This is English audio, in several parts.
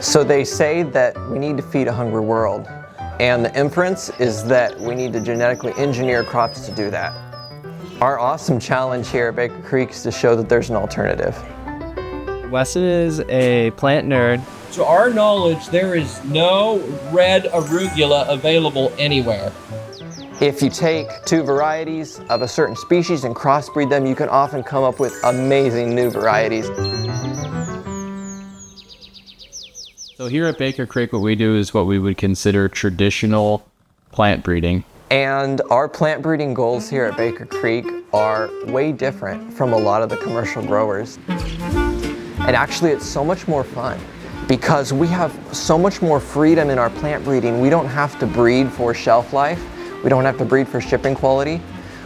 So they say that we need to feed a hungry world, and the inference is that we need to genetically engineer crops to do that. Our awesome challenge here at Baker Creek is to show that there's an alternative. Weston is a plant nerd. To our knowledge, there is no red arugula available anywhere. If you take two varieties of a certain species and crossbreed them, you can often come up with amazing new varieties. So here at Baker Creek, what we do is what we would consider traditional plant breeding. And our plant breeding goals here at Baker Creek are way different from a lot of the commercial growers. And actually, it's so much more fun because we have so much more freedom in our plant breeding. We don't have to breed for shelf life. We don't have to breed for shipping quality.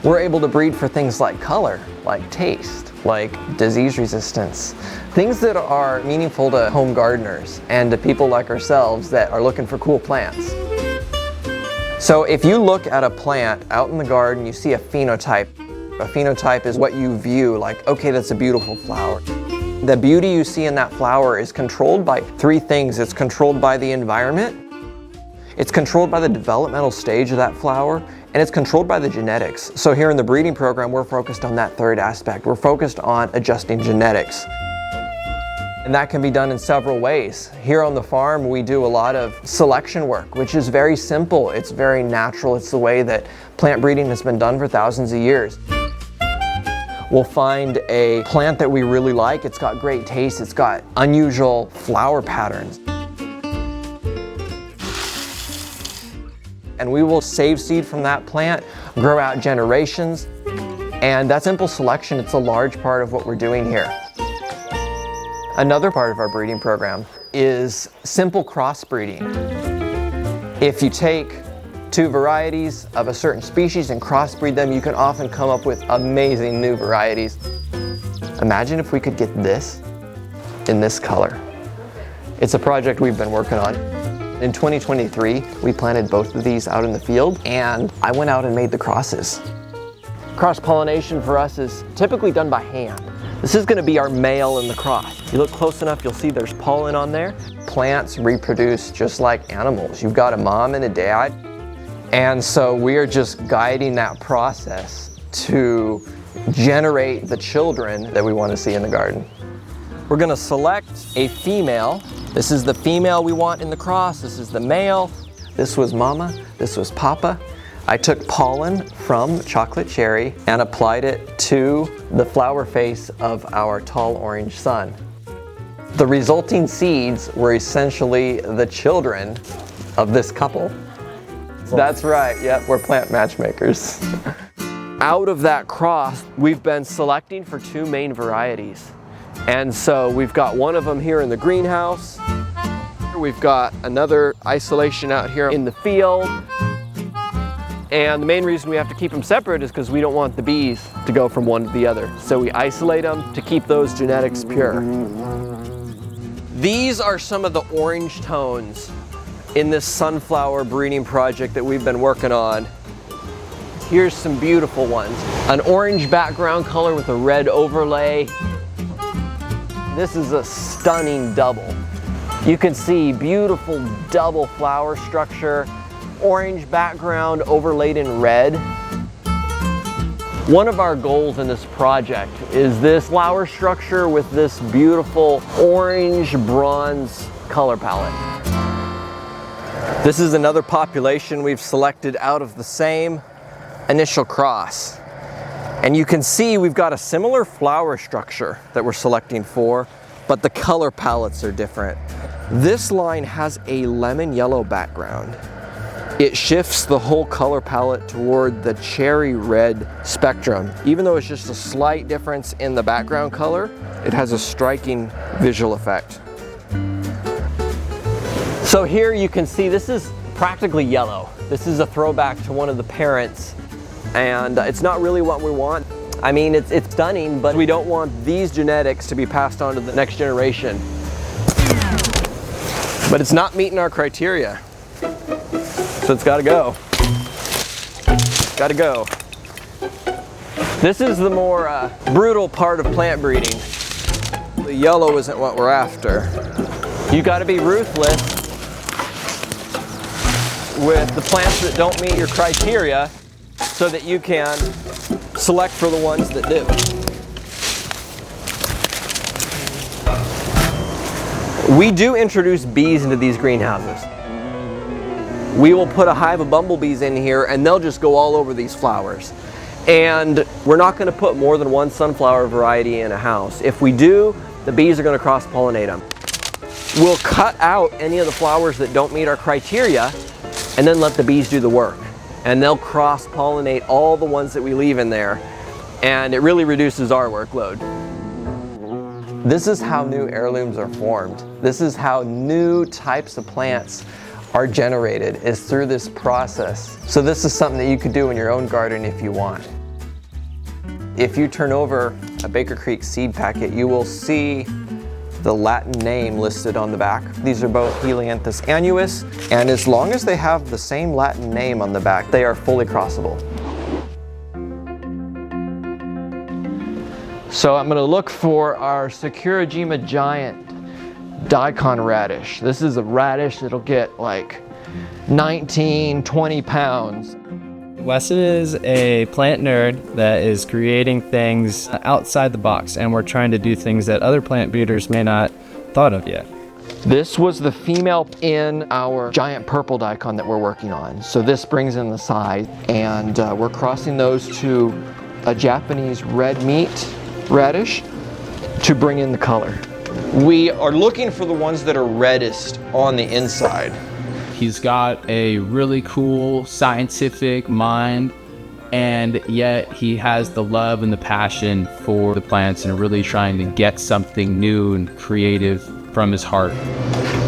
We're able to breed for things like color, like taste, like disease resistance, things that are meaningful to home gardeners and to people like ourselves that are looking for cool plants. So if you look at a plant out in the garden, you see a phenotype. A phenotype is what you view like, okay, that's a beautiful flower. The beauty you see in that flower is controlled by three things. It's controlled by the environment, it's controlled by the developmental stage of that flower, and it's controlled by the genetics. So here in the breeding program, we're focused on that third aspect. We're focused on adjusting genetics. And that can be done in several ways. Here on the farm, we do a lot of selection work, which is very simple. It's very natural. It's the way that plant breeding has been done for thousands of years. We'll find a plant that we really like. It's got great taste. It's got unusual flower patterns. And we will save seed from that plant, grow out generations. And that simple selection, it's a large part of what we're doing here. Another part of our breeding program is simple crossbreeding. If you take two varieties of a certain species and crossbreed them, you can often come up with amazing new varieties. Imagine if we could get this in this color. It's a project we've been working on. In 2023, we planted both of these out in the field, and I went out and made the crosses. Cross-pollination for us is typically done by hand. This is going to be our male in the cross. If you look close enough, you'll see there's pollen on there. Plants reproduce just like animals. You've got a mom and a dad. And so we are just guiding that process to generate the children that we want to see in the garden. We're going to select a female. This is the female we want in the cross. This is the male. This was mama. This was papa. I took pollen from chocolate cherry and applied it to the flower face of our tall orange sun. The resulting seeds were essentially the children of this couple. That's right, yep, we're plant matchmakers. Out of that cross, we've been selecting for two main varieties. And so we've got one of them here in the greenhouse. We've got another isolation out here in the field. And the main reason we have to keep them separate is because we don't want the bees to go from one to the other. So we isolate them to keep those genetics pure. These are some of the orange tones in this sunflower breeding project that we've been working on. Here's some beautiful ones. An orange background color with a red overlay. This is a stunning double. You can see beautiful double flower structure. Orange background overlaid in red. One of our goals in this project is this flower structure with this beautiful orange bronze color palette. This is another population we've selected out of the same initial cross. And you can see we've got a similar flower structure that we're selecting for, but the color palettes are different. This line has a lemon yellow background. It shifts the whole color palette toward the cherry red spectrum. Even though it's just a slight difference in the background color, it has a striking visual effect. So here you can see this is practically yellow. This is a throwback to one of the parents, and it's not really what we want. I mean, it's stunning, but we don't want these genetics to be passed on to the next generation. But it's not meeting our criteria. So it's gotta go. Gotta go. This is the more brutal part of plant breeding. The yellow isn't what we're after. You got to be ruthless with the plants that don't meet your criteria so that you can select for the ones that do. We do introduce bees into these greenhouses. We will put a hive of bumblebees in here and they'll just go all over these flowers. And we're not going to put more than one sunflower variety in a house. If we do, the bees are going to cross-pollinate them. We'll cut out any of the flowers that don't meet our criteria and then let the bees do the work. And they'll cross-pollinate all the ones that we leave in there. And it really reduces our workload. This is how new heirlooms are formed. This is how new types of plants are generated, is through this process. So this is something that you could do in your own garden if you want. If you turn over a Baker Creek seed packet, you will see the Latin name listed on the back. These are both Helianthus annuus, and as long as they have the same Latin name on the back, they are fully crossable. So I'm gonna look for our Sakurajima giant daikon radish. This is a radish that'll get like 19, 20 pounds. Weston is a plant nerd that is creating things outside the box, and we're trying to do things that other plant breeders may not thought of yet. This was the female in our giant purple daikon that we're working on. So this brings in the size, and we're crossing those to a Japanese red meat radish to bring in the color. We are looking for the ones that are reddest on the inside. He's got a really cool scientific mind, and yet he has the love and the passion for the plants and really trying to get something new and creative from his heart.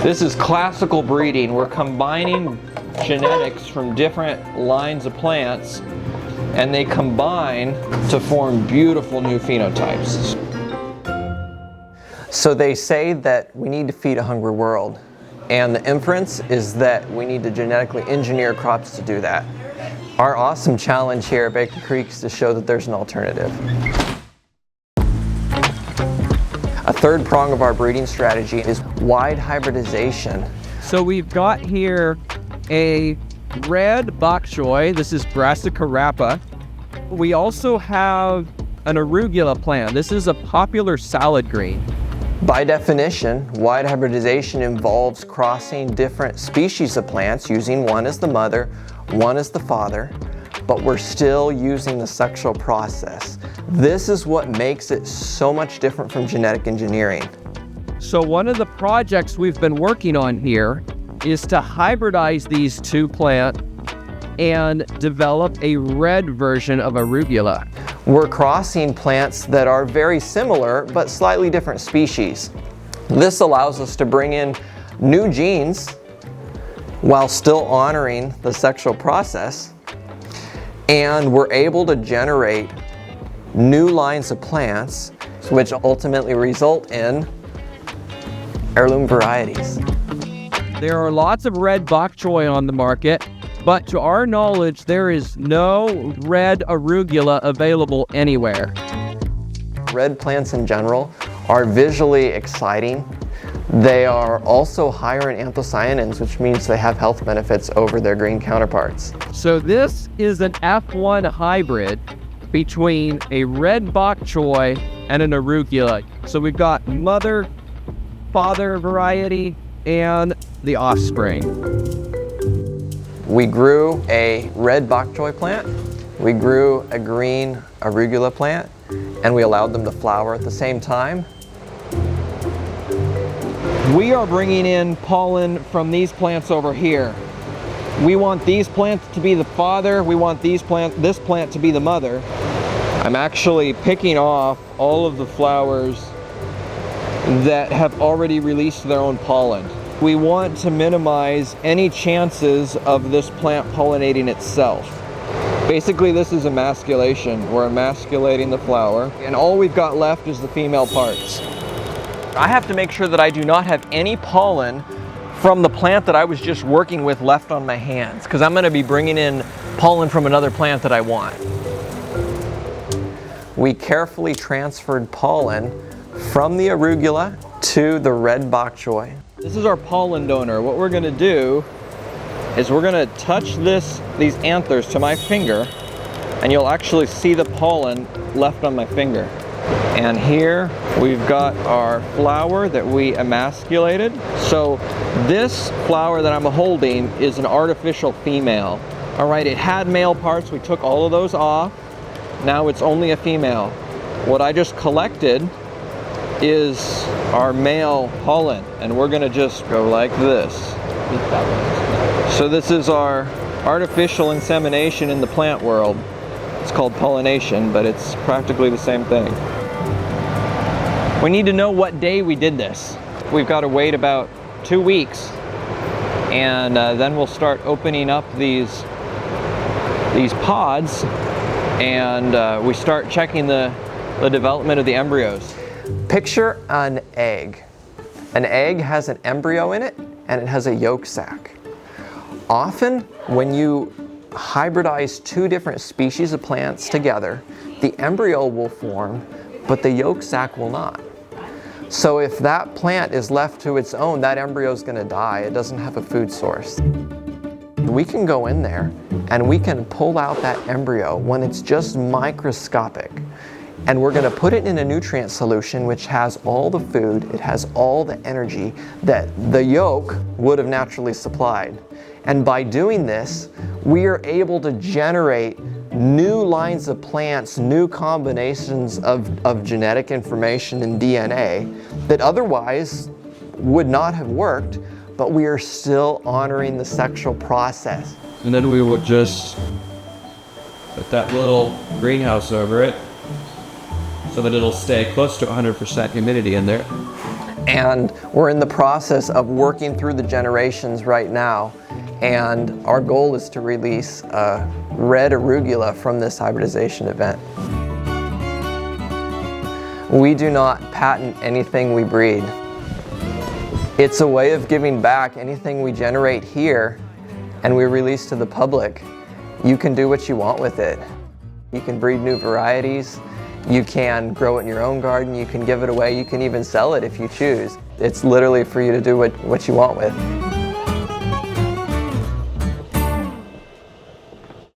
This is classical breeding. We're combining genetics from different lines of plants, and they combine to form beautiful new phenotypes. So they say that we need to feed a hungry world. And the inference is that we need to genetically engineer crops to do that. Our awesome challenge here at Baker Creek is to show that there's an alternative. A third prong of our breeding strategy is wide hybridization. So we've got here a red bok choy. This is Brassica rapa. We also have an arugula plant. This is a popular salad green. By definition, wide hybridization involves crossing different species of plants, using one as the mother, one as the father, but we're still using the sexual process. This is what makes it so much different from genetic engineering. So one of the projects we've been working on here is to hybridize these two plants and develop a red version of arugula. We're crossing plants that are very similar but slightly different species. This allows us to bring in new genes while still honoring the sexual process, and we're able to generate new lines of plants which ultimately result in heirloom varieties. There are lots of red bok choy on the market, but to our knowledge, there is no red arugula available anywhere. Red plants in general are visually exciting. They are also higher in anthocyanins, which means they have health benefits over their green counterparts. So this is an F1 hybrid between a red bok choy and an arugula. So we've got mother, father variety, and the offspring. We grew a red bok choy plant, we grew a green arugula plant, and we allowed them to flower at the same time. We are bringing in pollen from these plants over here. We want these plants to be the father, we want this plant to be the mother. I'm actually picking off all of the flowers that have already released their own pollen. We want to minimize any chances of this plant pollinating itself. Basically, this is emasculation. We're emasculating the flower, and all we've got left is the female parts. I have to make sure that I do not have any pollen from the plant that I was just working with left on my hands, because I'm going to be bringing in pollen from another plant that I want. We carefully transferred pollen from the arugula to the red bok choy. This is our pollen donor. What we're gonna do is we're gonna touch these anthers to my finger, and you'll actually see the pollen left on my finger. And here we've got our flower that we emasculated. So this flower that I'm holding is an artificial female. All right, it had male parts. We took all of those off. Now it's only a female. What I just collected is our male pollen, and we're gonna just go like this. So this is our artificial insemination in the plant world. It's called pollination, but it's practically the same thing. We need to know what day we did this. We've got to wait about 2 weeks, and then we'll start opening up these pods, and we start checking the development of the embryos. Picture an egg. An egg has an embryo in it, and it has a yolk sac. Often, when you hybridize 2 different species of plants together, the embryo will form, but the yolk sac will not. So if that plant is left to its own, that embryo is going to die. It doesn't have a food source. We can go in there and we can pull out that embryo when it's just microscopic. And we're going to put it in a nutrient solution which has all the food, it has all the energy that the yolk would have naturally supplied. And by doing this, we are able to generate new lines of plants, new combinations of genetic information and DNA that otherwise would not have worked, but we are still honoring the sexual process. And then we will just put that little greenhouse over it so that it'll stay close to 100% humidity in there. And we're in the process of working through the generations right now. And our goal is to release red arugula from this hybridization event. We do not patent anything we breed. It's a way of giving back anything we generate here and we release to the public. You can do what you want with it. You can breed new varieties. You can grow it in your own garden. You can give it away. You can even sell it if you choose. It's literally for you to do what you want with.